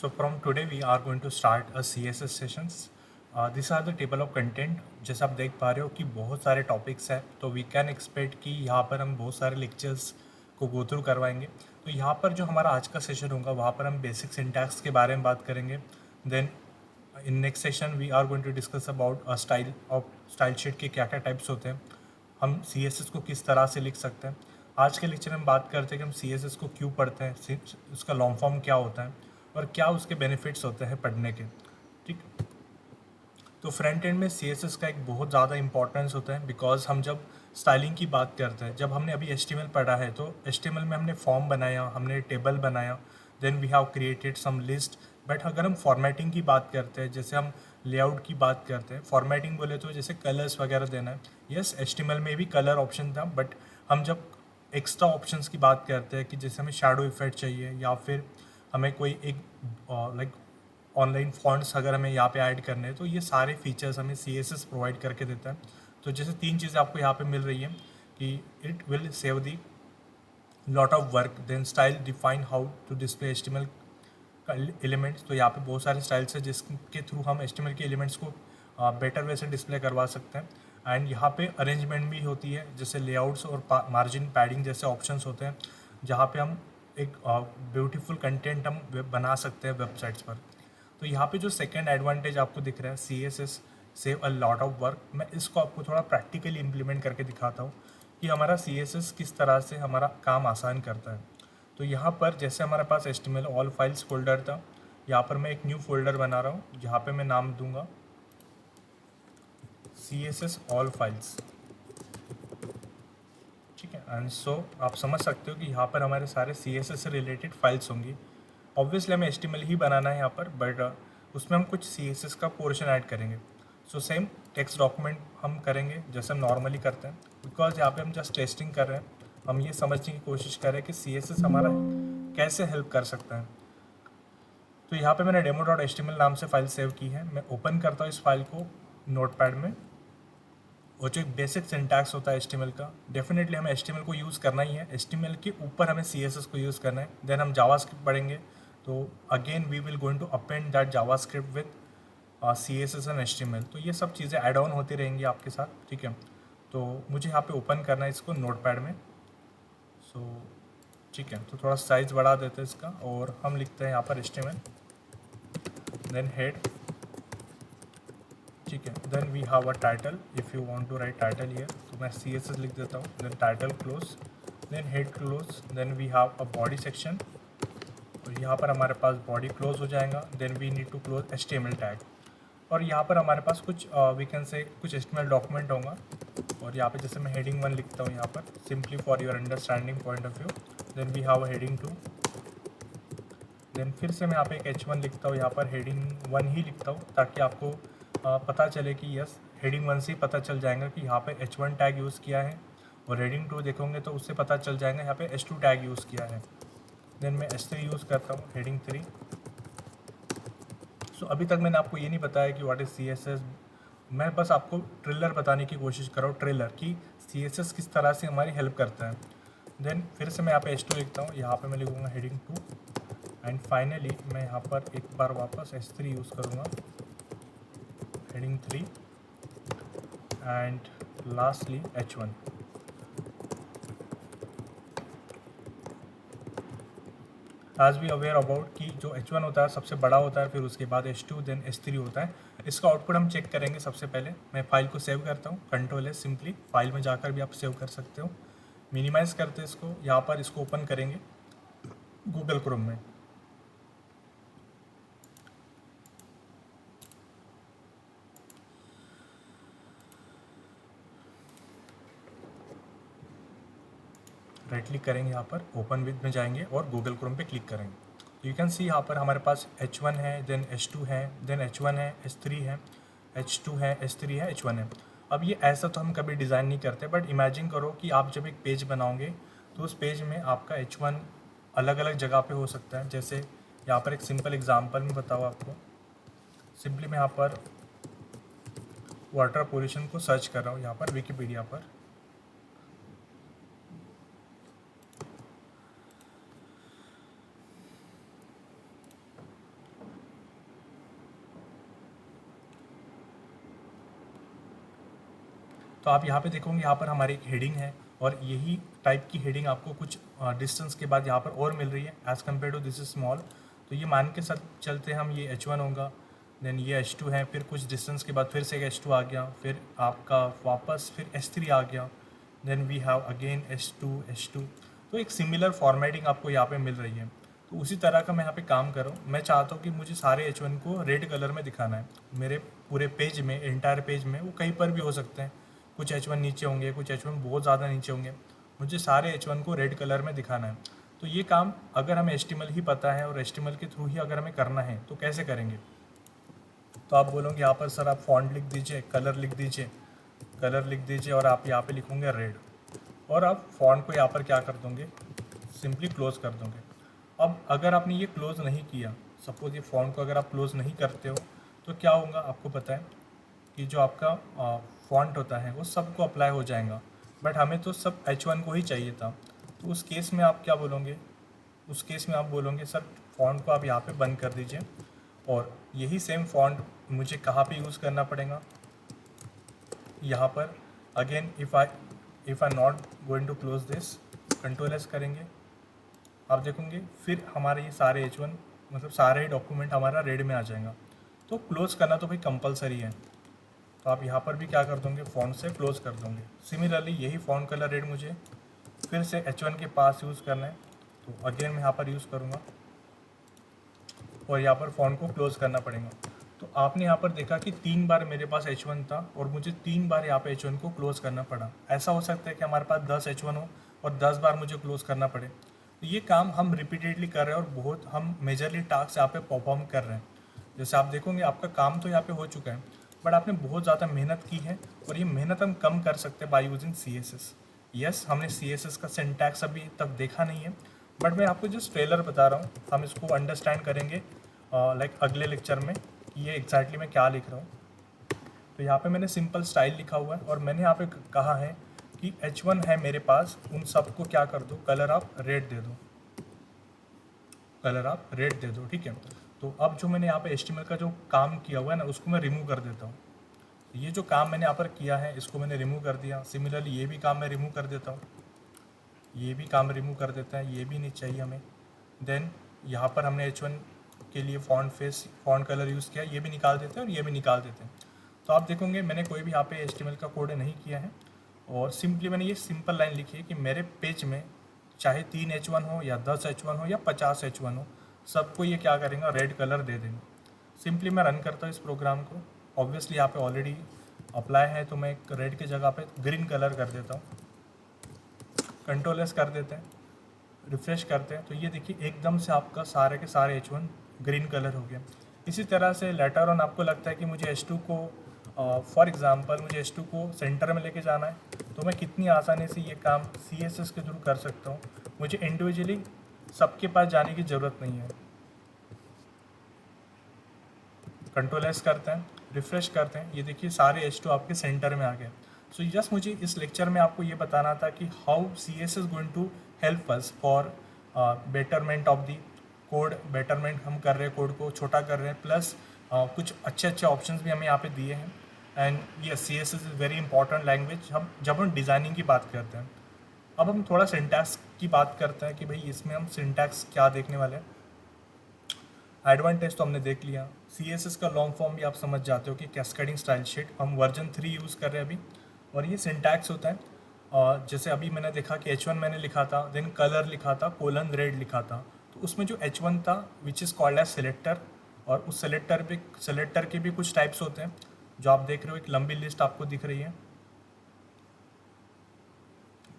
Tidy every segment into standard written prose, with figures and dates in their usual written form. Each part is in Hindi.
So from today we are going to start a CSS sessions. These are the table of content. जैसे आप देख पा रहे हो कि बहुत सारे टॉपिक्स हैं, तो वी कैन एक्सपेक्ट कि यहाँ पर हम बहुत सारे लेक्चर्स को गो थ्रू करवाएंगे. तो यहाँ पर जो हमारा आज का सेशन होगा वहाँ पर हम बेसिक सिंटैक्स के बारे में बात करेंगे. Then in next session we are going to discuss about style sheet के क्या क्या टाइप्स होते हैं, हम CSS को किस तरह से लिख सकते हैं. आज के लेक्चर में बात करते हैं कि हम CSS को क्यों पढ़ते हैं, उसका लॉन्ग फॉर्म क्या होता है और क्या उसके बेनिफिट्स होते हैं पढ़ने के. ठीक. तो फ्रंट एंड में CSS का एक बहुत ज़्यादा इंपॉर्टेंस होता है, बिकॉज हम जब स्टाइलिंग की बात करते हैं, जब हमने अभी HTML पढ़ा है तो HTML में हमने फॉर्म बनाया, हमने टेबल बनाया, then we have created some list. But अगर हम फॉर्मेटिंग की बात करते हैं, जैसे हम लेआउट की बात करते हैं, फॉर्मेटिंग बोले तो जैसे कलर्स वगैरह देना है. यस, HTML में भी कलर ऑप्शन था, बट हम जब एक्स्ट्रा ऑप्शंस की बात करते हैं कि जैसे हमें शैडो इफेक्ट चाहिए या फिर हमें कोई एक लाइक ऑनलाइन फॉन्ट्स अगर हमें यहाँ पे ऐड करने हैं, तो ये सारे फीचर्स हमें CSS प्रोवाइड करके देता है. तो जैसे तीन चीज़ें आपको यहाँ पे मिल रही हैं कि it will save the lot of work, then style define how to display HTML elements. तो यहाँ पे बहुत सारे स्टाइल्स हैं जिसके थ्रू हम HTML के एलिमेंट्स को बेटर वे से डिस्प्ले करवा सकते हैं. एंड यहाँ पे अरेंजमेंट भी होती है, जैसे लेआउट्स और मार्जिन पैडिंग जैसे ऑप्शंस होते हैं, जहाँ पे हम एक ब्यूटीफुल कंटेंट हम बना सकते हैं वेबसाइट्स पर. तो यहाँ पे जो सेकेंड एडवांटेज आपको दिख रहा है, CSS save a lot of work, मैं इसको आपको थोड़ा प्रैक्टिकली इम्प्लीमेंट करके दिखाता हूँ कि हमारा CSS किस तरह से हमारा काम आसान करता है. तो यहाँ पर जैसे हमारे पास HTML ऑल फाइल्स फोल्डर था, यहाँ पर मैं एक न्यू फोल्डर बना रहा हूँ जहाँ पे मैं नाम दूंगा CSS ऑल फाइल्स. ठीक है. एंड सो आप समझ सकते हो कि यहाँ पर हमारे सारे CSS से रिलेटेड फाइल्स होंगी. ऑब्वियसली हमें HTML ही बनाना है यहाँ पर, बट उसमें हम कुछ CSS का पोर्शन ऐड करेंगे. सो सेम टेक्स्ट डॉक्यूमेंट हम करेंगे जैसे हम नॉर्मली करते हैं, बिकॉज यहाँ पे हम जस्ट टेस्टिंग कर रहे हैं, हम ये समझने की कोशिश कर रहे हैं कि CSS हमारा कैसे हेल्प कर सकता है. तो यहाँ पे मैंने demo.html नाम से फाइल सेव की है. मैं ओपन करता हूँ इस फाइल को नोटपैड में, और जो एक बेसिक सिंटैक्स होता है HTML का, डेफिनेटली हमें HTML को यूज़ करना ही है, HTML के ऊपर हमें CSS को यूज़ करना है. देन हम जावास्क्रिप्ट पढ़ेंगे, तो again we will going to append that JavaScript with CSS and HTML. तो ये सब चीज़ें ऐड ऑन होती रहेंगी आपके साथ. ठीक है. तो मुझे यहाँ पे ओपन करना है इसको नोटपैड में. सो ठीक है, तो थोड़ा साइज़ बढ़ा देते हैं इसका, और हम लिखते हैं यहाँ पर HTML, देन हेड. ठीक है. Then we have a title, if you want to write title here, तो मैं CSS लिख देता हूँ. Then title close, then head close, then we have a body section, और यहाँ पर हमारे पास बॉडी क्लोज हो जाएगा. Then we need to close HTML tag, और यहाँ पर हमारे पास कुछ वी कैन से कुछ HTML डॉक्यूमेंट होगा. और यहाँ पे जैसे मैं हेडिंग 1 लिखता हूँ यहाँ पर, simply for your understanding point of view. Then we have heading 2, then फिर से मैं यहाँ पे एक H1 लिखता हूँ, यहाँ पर हेडिंग 1 ही लिखता हूँ, ताकि आपको पता चले कि यस हेडिंग 1 से ही पता चल जाएगा कि यहाँ पे H1 टैग यूज़ किया है, और हेडिंग 2 देखोगे तो उससे पता चल जाएगा यहाँ पे H2 टैग यूज़ किया है. देन मैं H3 यूज़ करता हूँ, हेडिंग 3. सो अभी तक मैंने आपको ये नहीं बताया कि व्हाट इज़ CSS. मैं बस आपको ट्रेलर बताने की कोशिश कर रहा हूँ, ट्रेलर कि CSS किस तरह से हमारी हेल्प करता है. देन फिर से मैं यहाँ पे H2 लिखता हूँ, यहाँ पे मैं लिखूँगा हेडिंग 2, एंड फाइनली मैं यहाँ पर एक बार वापस H3 यूज़ करूँगा, heading 3, and lastly H1. As we aware about कि जो H1 होता है सबसे बड़ा होता है, फिर उसके बाद H2, देन H3 होता है. इसका आउटपुट हम चेक करेंगे. सबसे पहले मैं फाइल को सेव करता हूँ, Ctrl+S, सिंपली फाइल में जाकर भी आप सेव कर सकते हो. मिनिमाइज़ करते हैं इसको, यहाँ पर इसको ओपन करेंगे गूगल क्रोम में. राइट क्लिक करेंगे, यहाँ पर ओपन विद में जाएंगे और गूगल क्रोम पे क्लिक करेंगे. यू कैन सी यहाँ पर हमारे पास H1 है, देन H2 है, देन H1 है, H3 है, H2 है, H3 है, H1 है. अब ये ऐसा तो हम कभी डिज़ाइन नहीं करते, बट इमेजिन करो कि आप जब एक पेज बनाओगे तो उस पेज में आपका H1 अलग अलग जगह पे हो सकता है. जैसे यहाँ पर एक सिंपल एग्जांपल में बताओ आपको. सिंपली मैं यहाँ पर वाटर पोल्यूशन को सर्च कर रहा हूँ यहाँ पर विकीपीडिया पर. तो आप यहाँ पे देखोगे, यहाँ पर हमारी एक हेडिंग है और यही टाइप की हेडिंग आपको कुछ डिस्टेंस के बाद यहाँ पर और मिल रही है as compare to this is small. तो ये मान के साथ चलते हैं हम, ये H1 होगा, देन ये H2 है, फिर कुछ डिस्टेंस के बाद फिर से एक H2 आ गया, फिर आपका वापस फिर H3 आ गया, then we have again H2। तो एक सिमिलर फॉर्मेटिंग आपको यहाँ पे मिल रही है। तो उसी तरह का मैं यहाँ पे काम कर रहा हूँ। मैं चाहता हूँ कि मुझे सारे H1 को रेड कलर में दिखाना है मेरे पूरे पेज में, एंटायर पेज में। वो कहीं पर भी हो सकते हैं, कुछ H1 नीचे होंगे, कुछ H1 बहुत ज़्यादा नीचे होंगे, मुझे सारे H1 को रेड कलर में दिखाना है। तो ये काम अगर हमें HTML ही पता है और HTML के थ्रू ही अगर हमें करना है तो कैसे करेंगे? तो आप बोलोगे यहाँ पर सर आप फॉन्ट लिख दीजिए, कलर लिख दीजिए, कलर लिख दीजिए और आप यहाँ पे लिखोगे रेड, और आप फॉन्ट को यहाँ पर क्या कर दोगे, सिंपली क्लोज कर दोगे। अब अगर आपने ये क्लोज नहीं किया, सपोज ये फॉन्ट को अगर आप क्लोज नहीं करते हो, तो क्या होगा आपको पता है कि जो आपका फॉन्ट होता है वो सबको अप्लाई हो जाएगा, बट हमें तो सब H1 को ही चाहिए था। तो उस केस में आप क्या बोलोगे? उस केस में आप बोलोगे सर फॉन्ट को आप यहाँ पे बंद कर दीजिए, और यही सेम फॉन्ट मुझे कहाँ पे यूज़ करना पड़ेगा? यहाँ पर again if I not going to close this, control s करेंगे, आप देखोगे फिर हमारे ये सारे H1 मतलब सारे ही डॉक्यूमेंट हमारा रेड में आ जाएगा। तो क्लोज करना तो भाई कंपलसरी है, तो आप यहाँ पर भी क्या कर दोगे, फ़ॉन्ट से क्लोज कर दोगे। सिमिलरली यही फ़ॉन्ट कलर रेड मुझे फिर से H1 के पास यूज़ करना है, तो अगेन मैं यहाँ पर यूज़ करूँगा और यहाँ पर फ़ॉन्ट को क्लोज करना पड़ेगा। तो आपने यहाँ पर देखा कि 3 बार मेरे पास H1 था और मुझे 3 बार यहाँ पे H1 को क्लोज करना पड़ा। ऐसा हो सकता है कि हमारे पास 10 H1 हो और 10 बार मुझे क्लोज करना पड़े। तो ये काम हम रिपीटेडली कर रहे हैं और बहुत हम मेजरली टास्क यहाँ पे परफॉर्म कर रहे हैं। जैसे आप देखोगे आपका काम तो यहाँ पे हो चुका है, बट आपने बहुत ज़्यादा मेहनत की है, और ये मेहनत हम कम कर सकते हैं बाय यूजिंग CSS। यस, हमने CSS का सिंटैक्स अभी तक देखा नहीं है, बट मैं आपको जस्ट ट्रेलर बता रहा हूँ, हम इसको अंडरस्टैंड करेंगे लाइक अगले लेक्चर में कि ये एग्जैक्टली मैं क्या लिख रहा हूँ। तो यहाँ पे मैंने सिंपल स्टाइल लिखा हुआ है और मैंने यहाँ पे कहा है कि H1 है मेरे पास, उन सबको क्या कर दो, कलर आप रेड दे दो, कलर आप रेड दे दो, ठीक है। तो अब जो मैंने यहाँ पे HTML का जो काम किया हुआ है ना, उसको मैं रिमूव कर देता हूँ। ये जो काम मैंने यहाँ पर किया है इसको मैंने रिमूव कर दिया। सिमिलरली ये भी काम मैं रिमूव कर देता हूँ, ये भी काम रिमूव कर देता है, ये भी नहीं चाहिए हमें। देन यहाँ पर हमने H1 के लिए फॉन्ट कलर यूज़ किया, ये भी निकाल देते हैं और ये भी निकाल देते हैं। तो आप देखोगे मैंने कोई भी यहाँ पे HTML का कोड नहीं किया है, और सिंपली मैंने ये सिंपल लाइन लिखी है कि मेरे पेज में चाहे 3 H1 हो या 10 H1 हो या 50 H1 हो, सबको ये क्या करेंगे, रेड कलर दे देंगे। सिंपली मैं रन करता हूँ इस प्रोग्राम को। ऑब्वियसली यहाँ पे ऑलरेडी अप्लाई है, तो मैं एक रेड की जगह पे ग्रीन कलर कर देता हूँ। कंट्रोल एस कर देते हैं, रिफ्रेश करते हैं, तो ये देखिए एकदम से आपका सारे के सारे H1 ग्रीन कलर हो गया। इसी तरह से लेटर ऑन आपको लगता है कि मुझे H2 को फॉर एग्ज़ाम्पल मुझे H2 को सेंटर में लेके जाना है, तो मैं कितनी आसानी से ये काम CSS के थ्रू कर सकता हूँ। मुझे इंडिविजुअली सबके पास जाने की ज़रूरत नहीं है। कंट्रोल एस करते हैं, रिफ्रेश करते हैं, ये देखिए सारे H2 आपके सेंटर में आ गए। सो जस्ट मुझे इस लेक्चर में आपको ये बताना था कि how CSS going to help us for betterment of the code. Betterment हम कर रहे हैं, कोड को छोटा कर रहे हैं, प्लस कुछ अच्छे अच्छे ऑप्शंस भी हमें यहाँ पे दिए हैं। एंड ये CSS is very important language हम जब हम डिज़ाइनिंग की बात करते हैं। अब हम थोड़ा सिंटैक्स की बात करते हैं कि भाई इसमें हम सिंटैक्स क्या देखने वाले हैं। एडवांटेज तो हमने देख लिया, CSS का लॉन्ग फॉर्म भी आप समझ जाते हो कि कैस्केडिंग स्टाइल शीट, हम वर्जन 3 यूज़ कर रहे हैं अभी। और ये सिंटैक्स होता है, जैसे अभी मैंने देखा कि H1 मैंने लिखा था, देन कलर लिखा था, कोलन रेड लिखा था, तो उसमें जो H1 था which is called as selector, और उस सिलेक्टर के भी कुछ टाइप्स होते हैं जो आप देख रहे हो, एक लंबी लिस्ट आपको दिख रही है।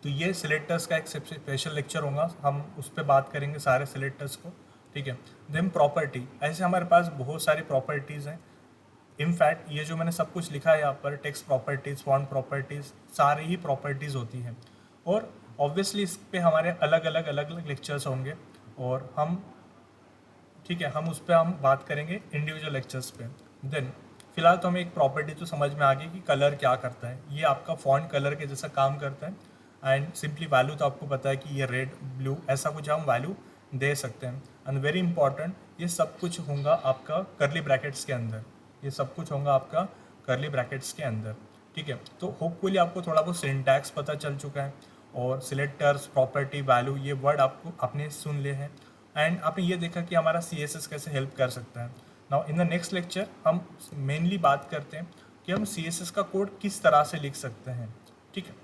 तो ये सिलेक्टर्स का एक स्पेशल लेक्चर होगा, हम उस पर बात करेंगे सारे सिलेक्टर्स को, ठीक है। देन प्रॉपर्टी, ऐसे हमारे पास बहुत सारी प्रॉपर्टीज़ हैं। इनफैक्ट ये जो मैंने सब कुछ लिखा है यहाँ पर, टेक्स्ट प्रॉपर्टीज़, फॉन्ट प्रॉपर्टीज़, सारी ही प्रॉपर्टीज़ होती हैं, और ऑब्वियसली इस पे हमारे अलग अलग लेक्चर्स होंगे, और हम ठीक है हम उस पर हम बात करेंगे इंडिविजुअल लेक्चर्स पे। देन फिलहाल तो हमें एक प्रॉपर्टी तो समझ में आ गई कि कलर क्या करता है, ये आपका फॉन्ट कलर के जैसा काम करता है। एंड सिंपली वैल्यू तो आपको पता है कि ये रेड, ब्लू, ऐसा कुछ हम वैल्यू दे सकते हैं। एंड वेरी इंपॉर्टेंट, ये सब कुछ होगा आपका करली ब्रैकेट्स के अंदर, ये सब कुछ होगा आपका करली ब्रैकेट्स के अंदर। ठीक है। तो होपफुली आपको थोड़ा बहुत सिंटैक्स पता चल चुका है और सिलेक्टर्स, प्रॉपर्टी, वैल्यू ये वर्ड आपको आपने सुन लिए हैं एंड आपने ये देखा कि हमारा CSS कैसे हेल्प कर सकता है। Now in the next lecture हम मेनली बात करते हैं कि हम CSS का कोड किस तरह से लिख सकते हैं। ठीक है।